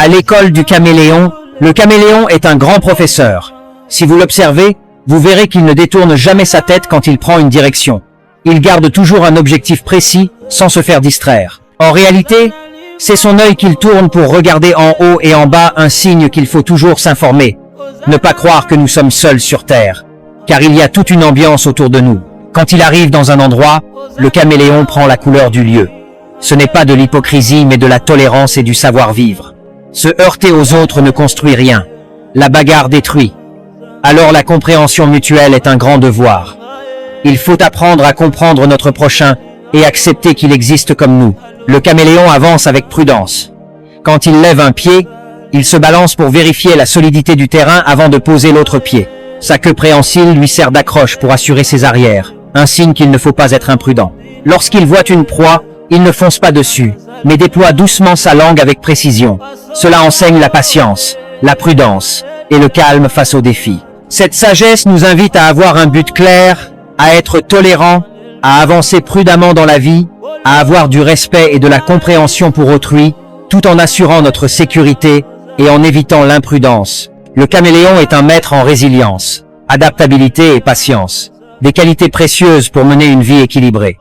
À l'école du caméléon, le caméléon est un grand professeur. Si vous l'observez, vous verrez qu'il ne détourne jamais sa tête quand il prend une direction. Il garde toujours un objectif précis, sans se faire distraire. En réalité, c'est son œil qu'il tourne pour regarder en haut et en bas, un signe qu'il faut toujours s'informer. Ne pas croire que nous sommes seuls sur Terre, car il y a toute une ambiance autour de nous. Quand il arrive dans un endroit, le caméléon prend la couleur du lieu. Ce n'est pas de l'hypocrisie, mais de la tolérance et du savoir-vivre. Se heurter aux autres ne construit rien. La bagarre détruit. Alors la compréhension mutuelle est un grand devoir. Il faut apprendre à comprendre notre prochain et accepter qu'il existe comme nous. Le caméléon avance avec prudence. Quand il lève un pied, il se balance pour vérifier la solidité du terrain avant de poser l'autre pied. Sa queue préhensile lui sert d'accroche pour assurer ses arrières, un signe qu'il ne faut pas être imprudent. Lorsqu'il voit une proie, il ne fonce pas dessus, mais déploie doucement sa langue avec précision. Cela enseigne la patience, la prudence et le calme face aux défis. Cette sagesse nous invite à avoir un but clair, à être tolérant, à avancer prudemment dans la vie, à avoir du respect et de la compréhension pour autrui, tout en assurant notre sécurité et en évitant l'imprudence. Le caméléon est un maître en résilience, adaptabilité et patience, des qualités précieuses pour mener une vie équilibrée.